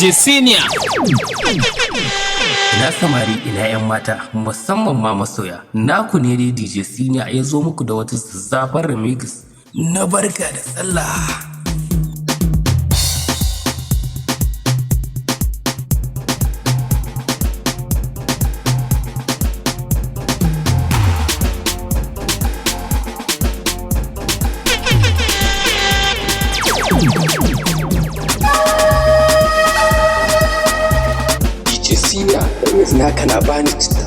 DJ Siniya. Ina samari ina 'yan mata musamman ma masoya. Naku ne dai DJ Siniya ya zo muku da wata zazzafar remix na barka da sallah. DJ Siniya, yanzu na kana bani citta.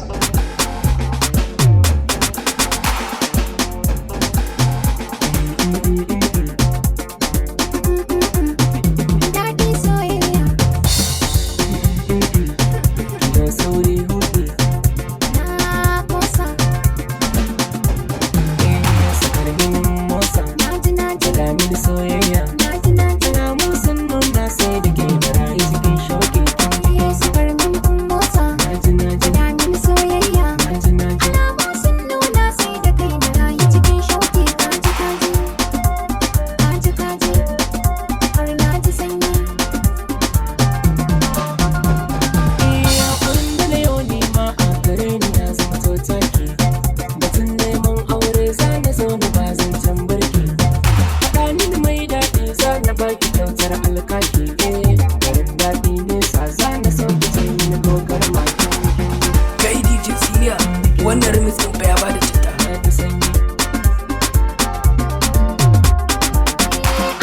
Wannan remix ɗin fa ya bada citta.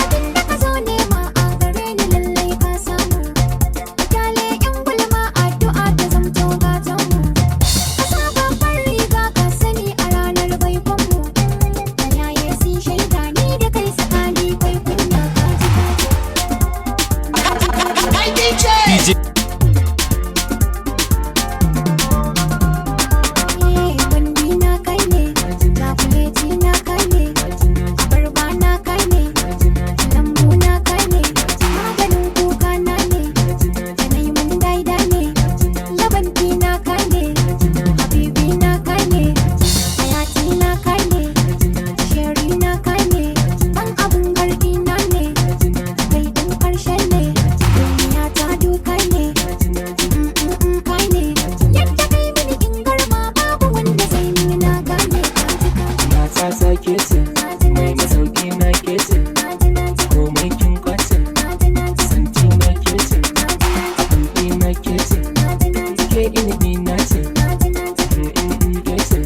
Abinda ka zo nema a gare ni lallai ka samu. Kyale yan gulma addu'a ta zamto gatanmu. Ka saba riga ka sani a ranar baikonmu. Yaye si shaida ni da kai tsakani kai kunya kaji DJ mai masauki na kece komai kin kwace santi na kece abin na kece ke ilimi na ce kece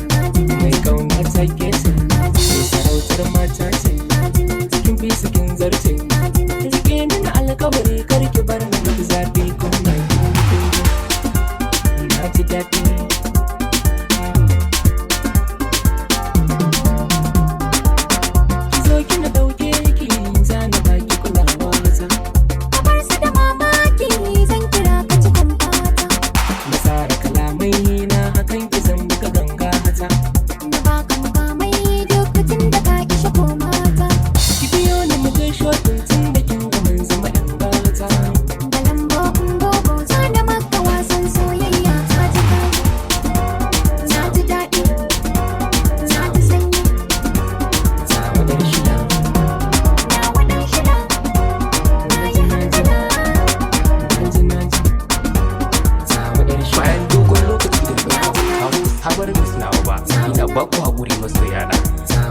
mai kauna ta kece mai sarautar mata ce kin fi su kin zarce rike ni na alkawari karki bar ni da zafi kuma na ji daɗi. Baku haƙuri masoya na.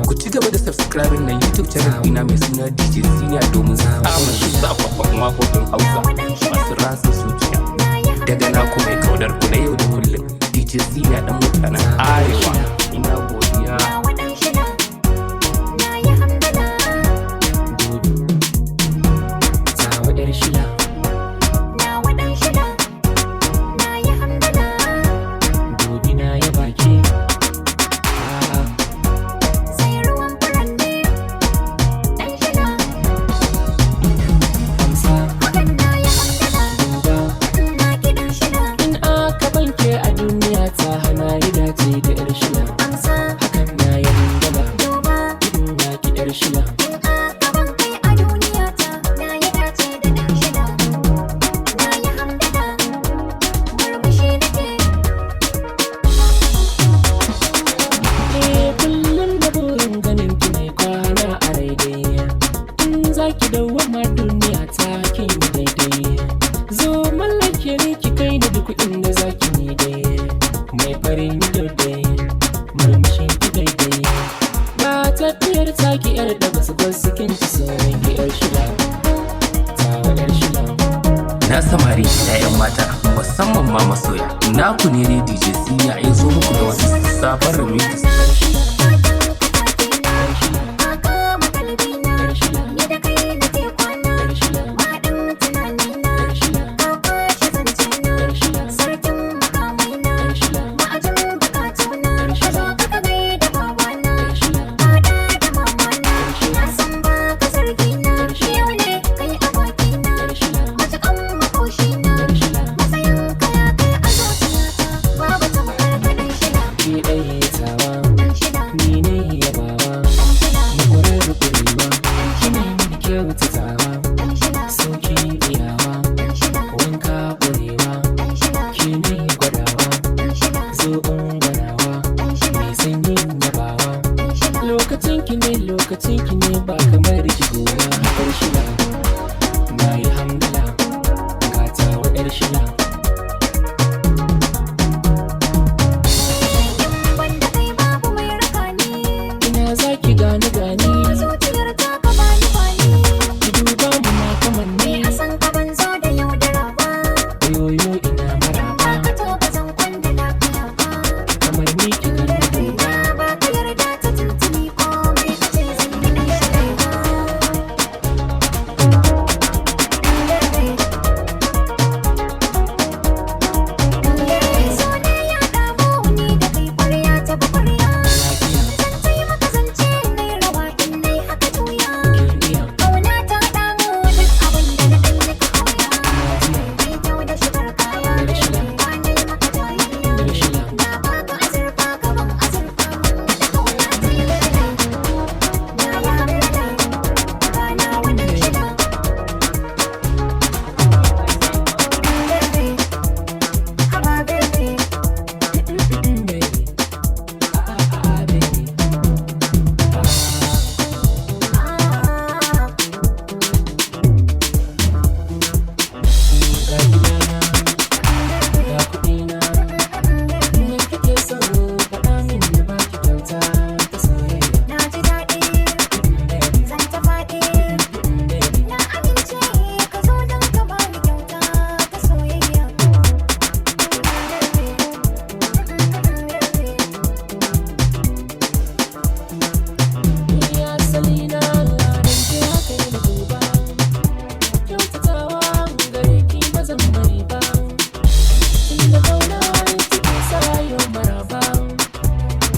Ku ci gaba da subscribe na YouTube channel ɗina mai suna DJ Siniya domin samun zafafan wakokin Hausa masu ratsa zuciya. Daga naku mai kaudar ku na yau da kullum DJ Siniya ɗan mutanen Arewa. Ina godiya. zaki dawwama duniya ta kin daidai zo tafiyar taki yar da basu gwasu kinci sauran ki yar shila tawa yar shila. Na samari na 'yan mata musamman ma masoya naku ne dai DJ Siniya ya zo muku da wasu sabon remix. Lokacin ki ne ba kamar ki goma yar shila. Na yi hamdala ga tawa yar shila. Wanda kai babu mai raka ni, Ina za ki gane gani zuciyar ta ka bani bani. ki duba mu na kamanni. A san ka ban zo da yaudara ba, Oyoyo ina maraba ka to ba zan kwanda lafiya ba. kamar ni ki gani duba. Na ba ka yarda ta tuntuni komai ka ce zan yi ɗan shirai ba. So ne ya damu ni da kai ƙwarya ta bi ƙwarya. Zance maka zance nai rawa in nai haka juya. Ƙauna ta damu duk abin da na ɗan yi ka kauya. Mai kyau da shigar kaya ba nai maka jayayya. Na baka azurfa gaban azurfa wanda da ƙauna ta yi lallai. Na yi hamdala ga na wannan shida. Haba baby. Na ji daɗi, zan ta faɗi. Na amince ka zo don ka bani kyauta ta soyayya.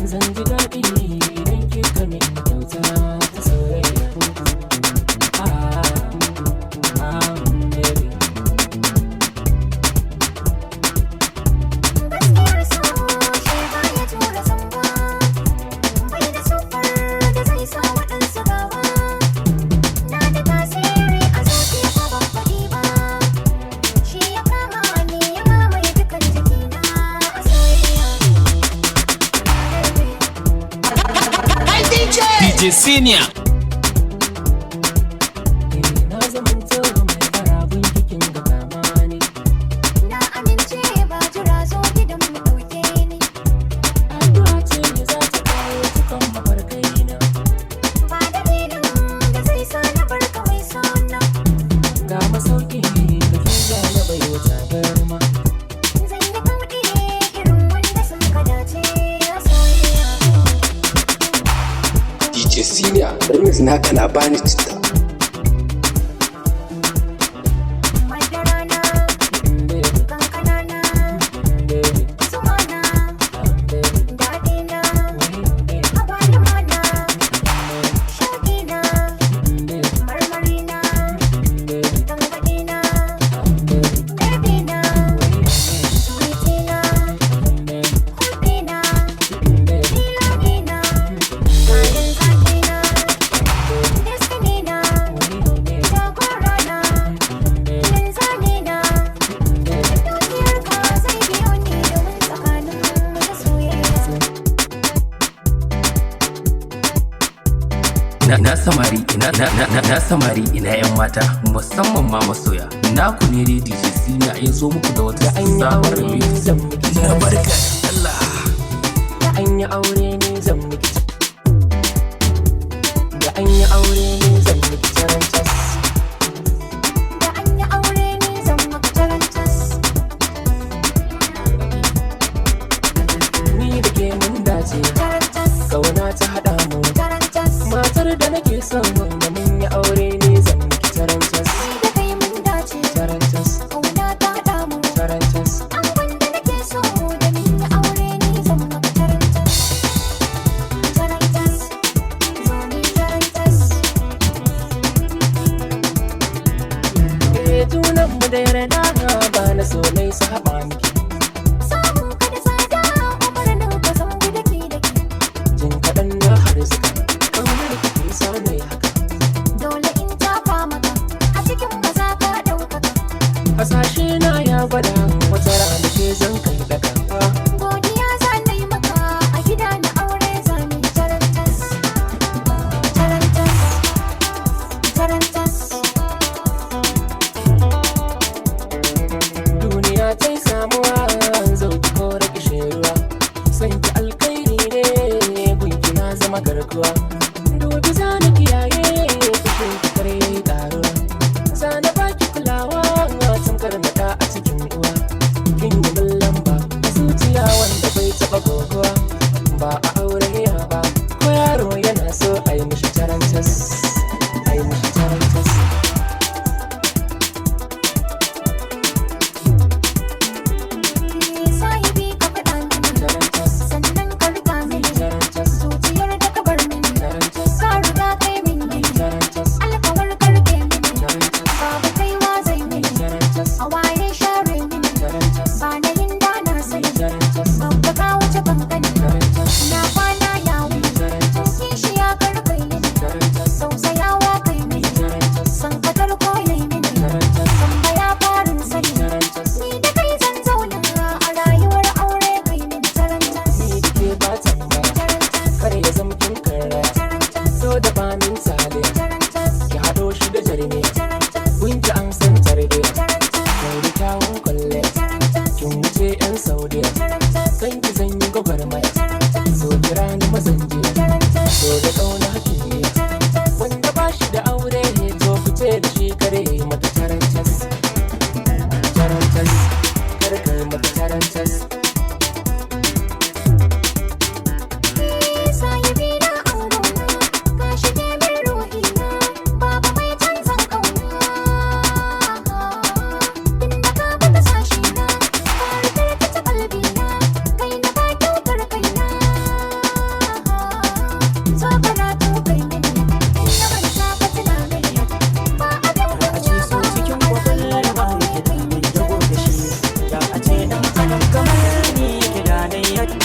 Zan ji daɗi idan kika min kyauta ta soyayya. Baby. Gaskiyar so shi ba ya tura zamba. Bai da siffar da zai sa waɗansu gawa. Na da tasiri a zuciya ko ban faɗi ba. Shi ya kama ni ya mamaye dukan jikina a soyayya. Hey DJ! DJ Siniya. Na zamanto mai farabun kikin ga kamani. Na amince ba jira zo gidan mu ɗauke ni. Addu'a ce za ta kawo cikin mafarkaina. Ba dalilin da zai sa na bar ka mai sona. Ga masauki da kiza na bai wata garma. Zan yi kauɗi irin wanda sun ka dace a soyayya. DJ Siniya remix naka na bani citta. Madarana, kankanana, zumana, daɗina, agwalumana, shauƙina, marmarina, tangaɗina, ɗarbina, sweetina, hulɗina, filogina, kayan zaƙina, destinina, jagorana, linzamina. Dukiyarka zai biyo ni domin tsakanin mu da soyayya. Na samari ina 'yan mata musamman ma masoya naku ne dai DJ Siniya ya zo muku da wata sabon remix. Zan miki Na barka da Allah. da an yi aure ne zan miki an yi aure ne zan miki tarantas. Da an yi aure ni zan maka tarantas. Ni da ke mun dace, Tarantas, kauna ta haɗa mu. tarantas. Matar da nake son da mun yi aure ne zan miki tarantas. Ni da kai mun dace, Tarantas, kauna ta haɗa mu. tarantas. Angon da nake so da mun yi aure ni zan maka tarantas. Tarantas, zo ni tarantas. Junan mu da yarda ba na so nai saba miki. Samun ka da tsada umarnin ka zan bi daki daki. Jin kaɗan na harzuka, ƙaunar ki ke sa nai haka. Dole in tafa maka a cikin maza ka ɗaukaka. Hasashe na ya gwada wata rana ke zan kai daga. Godiya za na yi maka a gida na aure za mu yi tarantas. Tarantas, tarantas. Duniya ta yi samuwa zauki ko rakishin ruwa. San ki alkairi ne gunki na zama garkuwa. Dubi za na kiyaye fushin ki kar yayi ƙaruwa. Za na baki kulawa tamkar na ɗa a cikin uwa. Kin yi min lamba a zuciya wanda bai taɓa gogowa. Ba a aure ya ba ko yaro yana so a yi mishi tarantas. A yi mishi tarantas. Sahibi ka faɗa mini, Tarantas. sannan ka riƙa mini. Tarantas. Zuciyar da ka bar mini, Tarantas. ka riga kai mini. Tarantas. Alkawar karke mini, Tarantas. babu kaiwa zai mini. Tarantas. Hawaye share mini, Tarantas. ba na yin da na sani. Tarantas. Babba ka wuce kankani, Tarantas. na kwana ya wuni. Tarantas. Kishiya karkai mini, Tarantas. tausayawa kai mini. Tarantas. San ka tarko yayi mini, Tarantas. tambaya farin sani. Tarantas. Ni da kai zan zauna a rayuwar aure kai mini tarantas. Ni da ke ba tambaya Tarantas, kar ya zama kin karaya. tarantas, So da banin saliya tarantas, ki haɗo shi da jarmi. tarantas, Gunki an san tarbiya. tarantas, Mai da kyawun kwalle tarantas, kin wuce 'yan Saudiya. tarantas, Kan ki zan yi gwagwarmaya. tarantas, So kira ni mazanjiya. tarantas, So da ƙauna hakimiya. tarantas. Wanda ba shi da aure to fice da shi kare mata tarantas. Tarantas, kar kai mata tarantas. Sahibi na angona, ka shige min ruhina, babu mai canzan ƙauna. Inda ka bata sashina, ka rikirkita ƙalbina, kai na ba kyautar kaina. So karatu kai mini, in na manta ka tuna mini, ba abin Da a ce so cikin kwakwalwar ba yake da mai dago da shi. Da a ce dan adam kamar ni yake da dai yake.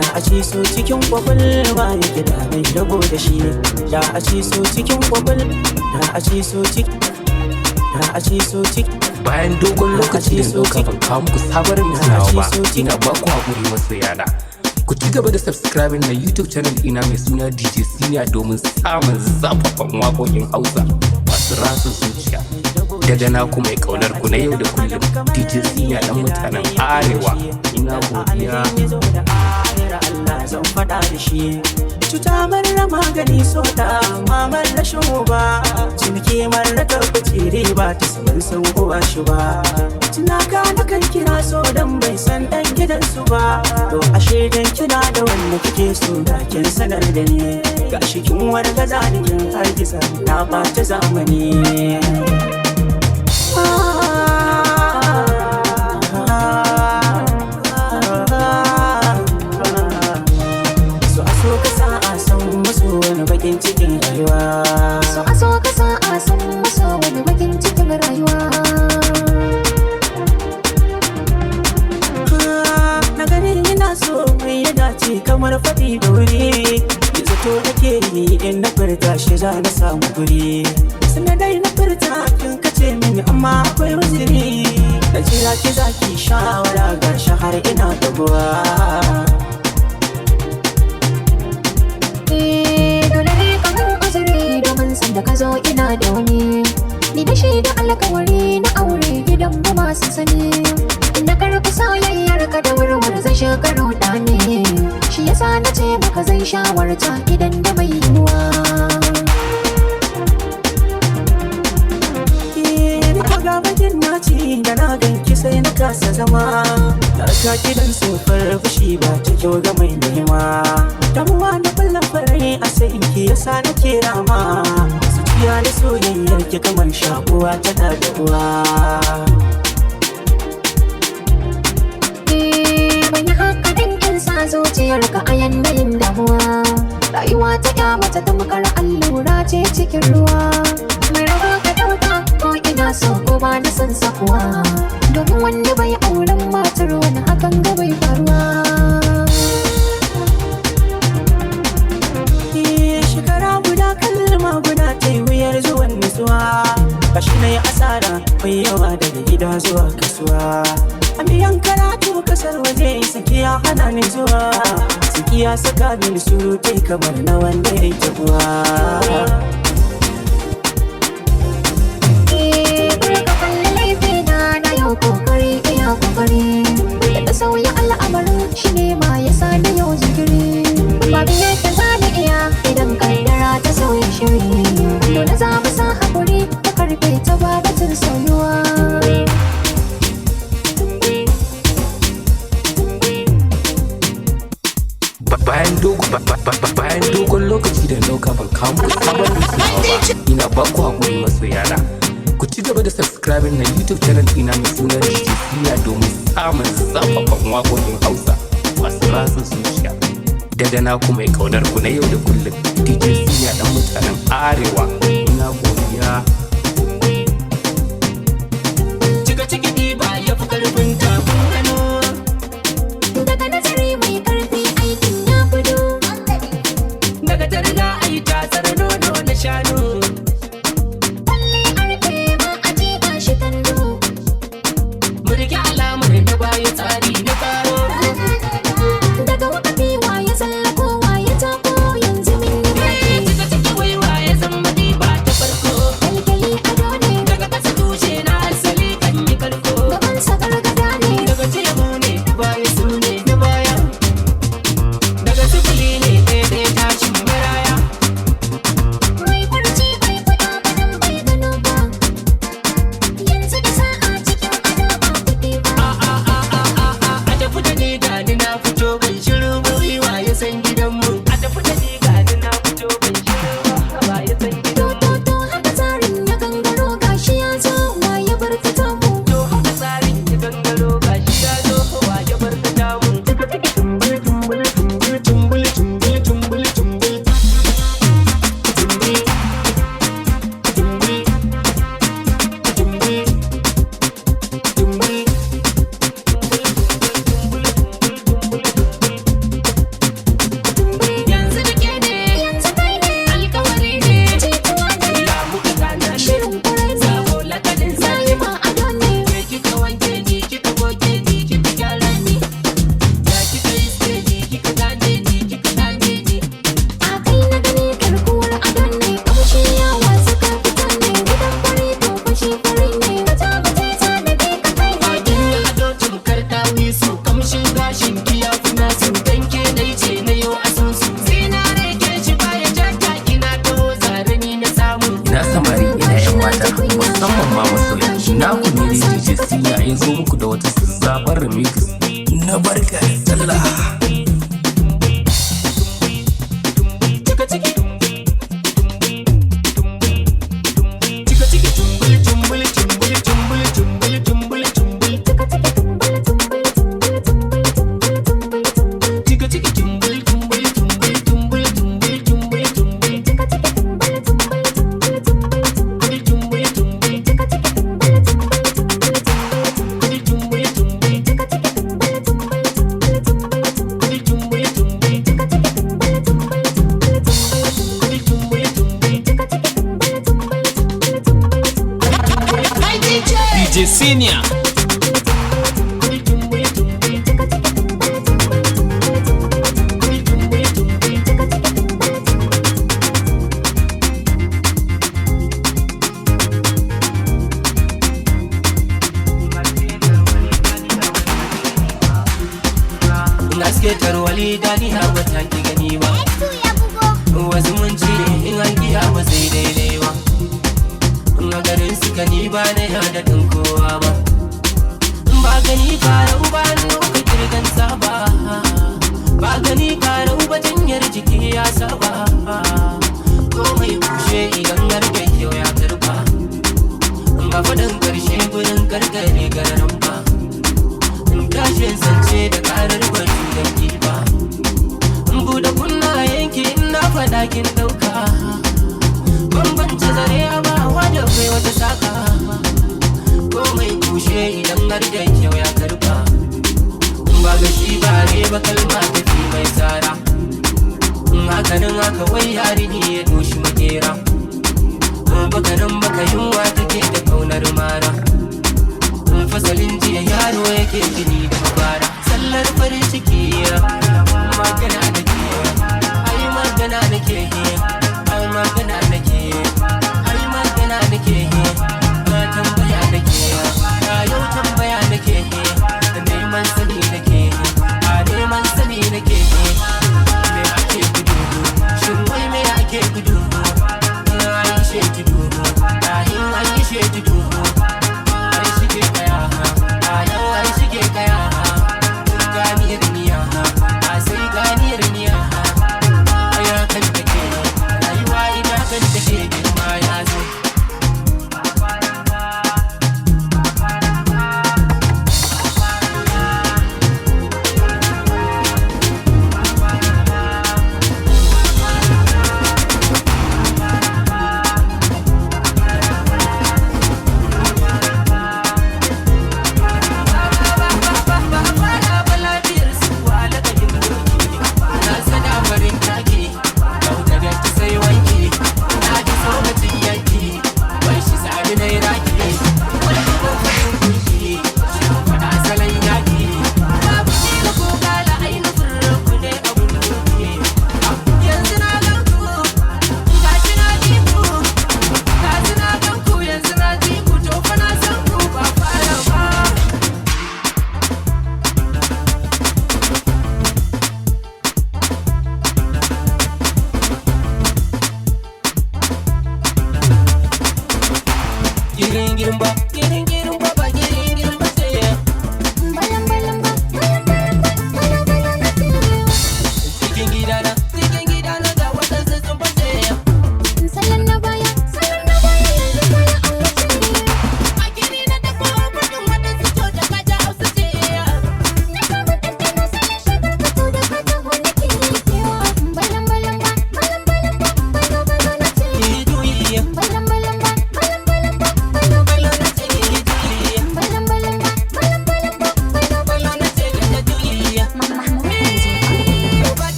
Da a ce so cikin kwakwalwa yake da mai dago da shi. Da a ce so cikin kwakwal. Da a ce so cikin. Da a ce so cikin. bayan dogon lokaci da ɗauka ban kawo muku sabon misalawa ba, ina ba ku haƙuri masu yana. Ku ci gaba da subscribing na YouTube channel ina mai suna DJ Siniya domin samun zafafan waƙoƙin Hausa masu ratsa zuciya. Daga na ku mai ƙaunar ku na yau da kullum DJ Siniya ɗan mutanen Arewa. Ina godiya. Alheri ya zo da ayar Allah zan faɗa da shi. Cuta marar magani so da mamar rashin uba. Ciniki marar tabbaci riba ta saman san uwa shi ba. Tunaka na kan kira so dan bai san dan gidansu ba. To ashe dan kina da wanda kike so da kin sanar da ni. Gashi kin wargaza da kin hargitsa na ɓata zamani. So a so ka sa a san maso wani bakin cikin rayuwa. So a so ka sa a san maso wani bakin cikin rayuwa. Na gani ina so mai ya dace kamar faɗi da wuri. Yanzu to nake yi in na furta shi za na samu guri. Sanadai na furta kin kace mini amma akwai waziri. Da jira ki zaki shawara ga har ina dabuwa. Dole ne ka mun uzuri domin san da ka zo ina da wani. Ni da shi da alkawari na aure gidan mu masu sani. Na karɓi soyayyar ka da warwar zai shekaru ɗani. Shi yasa na ce maka zai shawarta idan da mai yiwuwa. kasa zama. Narka gidan sofar fushi ba ta kyau ga mai nema. Damuwa na ballon farai a sai ki yasa na kera ma. Zuciya da soyayyar ki kamar shakuwa tana da uwa. Ban yi haka din in sa zuciyarka a yanayin damuwa. Rayuwa ta kyamata tamkar allura ce cikin ruwa. Mai raba ka dauka ko ina so ko ba na san sakuwa. Domin wanda bai auren matar wani hakan ga bai faruwa. Shekara guda kalma guda ta yi wuyar zuwan nutsuwa. Kashi na yi asara mai yawa daga gida zuwa kasuwa. A biyan karatu kasar waje sakiya hana ni zuwa. Sakiya saka mini surutai kamar na wanda ya yi tabuwa. Barka kalli laifina na yau kokari iya kokari. Da sauya al'amarin shi ne ma ya sa na yau jigiri. Babu yadda za ni iya idan kaddara ta sauya shiri. Dole za mu sa haƙuri ta karfe ta babatin sauyuwa. Bayan dogon lokaci da dauka ban kawo muku sabon rasuwa ba, ina ba ku haƙuri masoyana. Ku ci gaba da subscribing na YouTube channel ina mai suna DJ Siniya domin samun zafafan waƙoƙin Hausa masu ratsa zuciya. Daga naku mai ƙaunar ku na yau da kullum, DJ Siniya ɗan mutanen Arewa. Ina godiya. Cika ciki ba ya fi karfin tafin hannu. Daga nazari mai ƙarfi aikin ya gudu. Daga targa ai tatsar nono na shanu. Kwalle arfe ma a jiƙa shi kallo. Mu rike alamar da baya tsari na tsaro. Daga wakafi waye tsallako waye tako yanzu min yi baki. Cika ciki waiwa ya zama ba ta farko. Kyalkyali ado ne Daga ƙasa tushe na asali kan yi karko. gaban sa gargada ne. Daga temu ne baya su ne na baya. Daga sufuli ne ɗaya tashin maraya. Mai barci bai fito ba nan bai gano ba. Yanzu da sa'a cikin ado ba kuɗi ba. A tafi da ni gani na fito ban shiru ba ya san gidanmu. A tafi da ni gani na fito ban shiru ba ya san gidanmu. To haka tsarin ya gangaro gashi ya zo waye bar fita mu. To haka tsarin ya gangaro gashi ya zo kowa ya bar ta damu. Tumbul tumbul tumbul tumbul tumbul tumbul tumbul. Tumbul tumbul tumbul tumbul. Yanzu da ke ne, Yanzu kai ne alkawari ne. jituwa ne Ya muka gana ne, shirin kwarai ne. sabo lakanin Zai zai ma ado ne. ke kika wanke ni, kika goge ni, kika gyara ni. Ya kika iske ni, kika gane ni, kika gane ni. A kai na gani garkuwar ado ne. Kamshi ya wasu ka fita ne. Gidan fari to fashi fari ne. Wata bata ta na bi ka kai ne. Bakin ya ado tamkar dawisu, kamshin gashin ki ya fi nasu. Dan ke dai ce na yau asusu. Zinare ke shi baya jata, kina taho zare ni na samu. Ina samari ina yan mata musamman ma masoya. Na ku ne DJ Siniya ya zo muku da wata sabon remix na barka da sallah. Cika ciki cika ciki tumbul tumbul tumbul tumbul tumbul tumbul tumbul. Cika ciki tumbul tumbul tumbul tumbul tumbul tumbul tumbul. Tumbul tumbul DJ Siniya. Naske tarwali dani ha wata ki gani ba. Wasu mun ci ne in an giya ba sai daidai ba. In a garin suka ni ba na yada ɗin kowa ba. Ba gani wuce zare a bawa da kai wata saka ko mai kushe idan har da kyau ya karba ba ga shi ba ne ba kalma tafi mai tsara hakanan haka wai yarini ya doshi makera bakanan baka yunwa take da kaunar mara fasalin jiya yaro yake gini da mabara sallar farin ciki magana da ke ai magana da ke ai magana da ke ai magana da ke tambaya da ke yau tambaya da ke da neman sani da ke a neman sani da ke me ake gudu shin wai me ake gudu ai she gudu ai she gudu ai shige kaya ai shige kaya ganiyar niya sai ganiyar niya aya kan take rayuwa ina kan take girma ya zo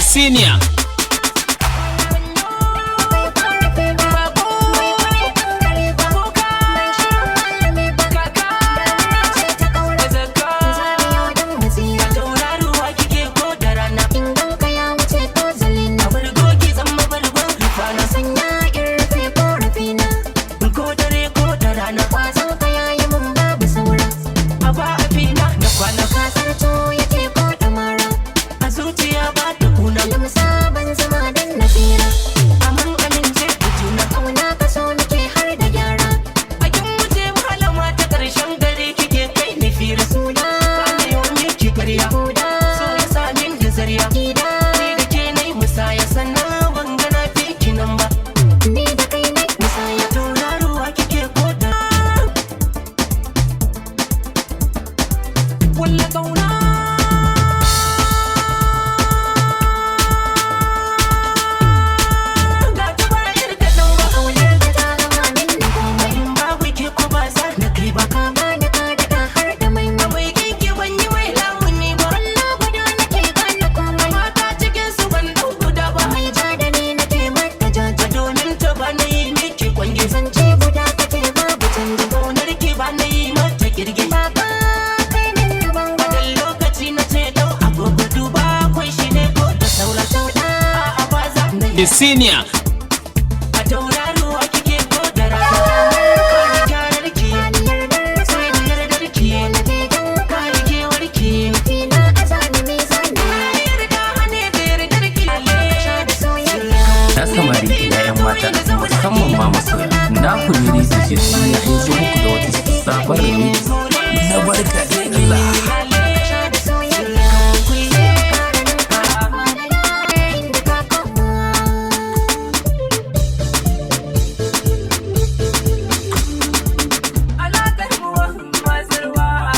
Siniya. Zuciya ba ta kuna DJ Siniya. A tauraro a kike ko da rana kwani jararki sai da yardarki kwani ke warki Fina a zane mai zane yarda hane da yardarki sha da soyayya Na samari ina 'yan mata musamman ma masoya. Na ku ne DJ Siniya in zo muku da wata sabon remix na barka da Allah. sha da soyayya alakar muwa mazarwa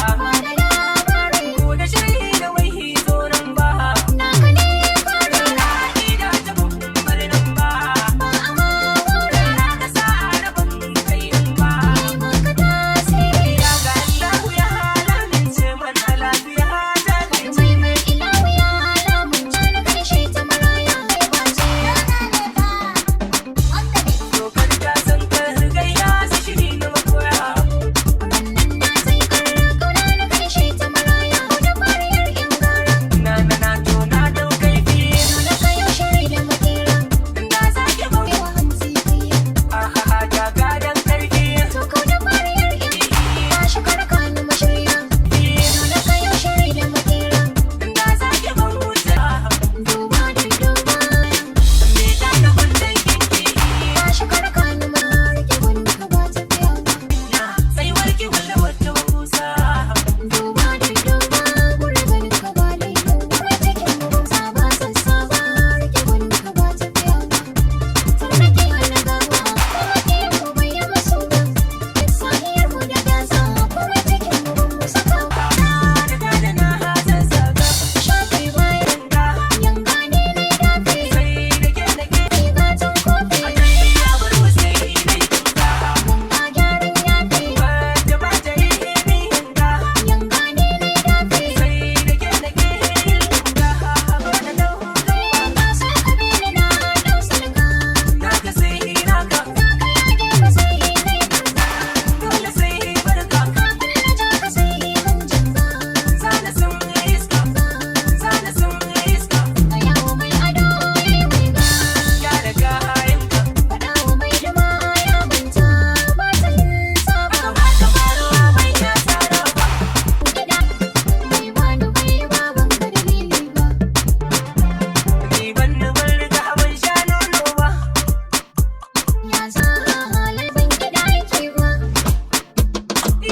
ko da shiri da wai zoran ba na ida ta babbar nan ba na ka sa rabin kai ba ya ga Allah ya halamin ce mana lafiya ta kai Mai mai ilawu ya alamun na karshe ta maraya mai kwace dokar ta san kar gayya su shiri na makoya Wannan na sai karra kauna na karshe ta maraya da fariyar ingara na to na daukai fi Dole ka yau shiri da makera na sake ba Yawa hamsi kayya aha ja gadan karfi To kau da fariyar ingara Ta shi karka na mashirya Dole ka yau shiri da makera na sake ba wuta Duba da duba me ta da wannan kinki Ta shi karka na marike wanda ka ba tafiya sai warki wala wata kusa Duba da duba gurbin ka ba laifi Kuma cikin saba sassaba rike wanda ka ba tafiya Tarnake hana gaba kuma ke mu bayyana su ba Sahiyar mu da gasa kuma cikin mu saka da na hasa saka Shafe bayan yanga ne na dafe sai da ke Riga tun kofi ya bar wasai dai kinka Ganga gyaran yafe da ba ta yi ni kinka Yanga ne na dafe sai da ke kinka ba da dau Yanga sai ka bini na dau salga na ka sai ina ka Ka yage ba sai nai karga dole sai barka Kafin na ja ka sai ban janga zana sun iska zana sun iska Ka yawo mai ado yayi wiga ya daga hayanka Faɗa wa mai dama ya manta ba ta yin saba ba ka faruwa bai ya tara ba Gida bai bani bai baban ka dalili ba ni ban bar riga ban sha nono ba Ya sa halal ban gida yake ba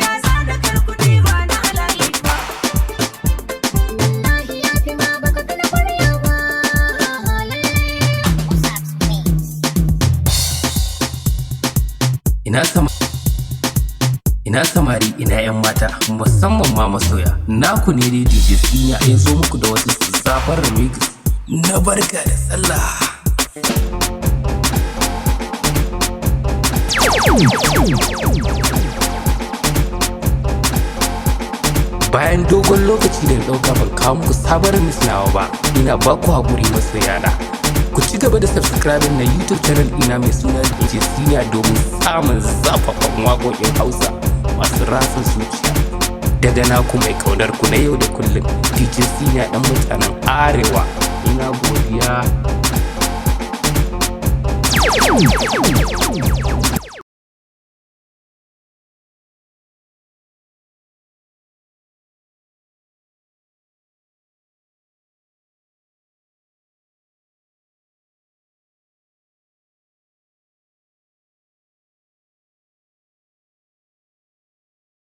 ya zana karkudi ba na halali ba Wallahi ya fi ma baka kana kwarya ba Halal Ina samari ina 'yan mata musamman ma masoya. Naku ne dai DJ Siniya ya zo muku da wata sabon remix na barka da sallah. Bayan dogon lokaci da na ɗauka ban kawo muku sabon remix nawa ba, ina ba ku haƙuri masoya na. Ku ci gaba da subscribing na YouTube channel ina mai suna DJ Siniya domin samun zafafan waƙoƙin Hausa masu ratsa zuciya. Daga naku mai kaunar ku na yau da kullum DJ Siniya ɗan mutanen Arewa. Ina godiya.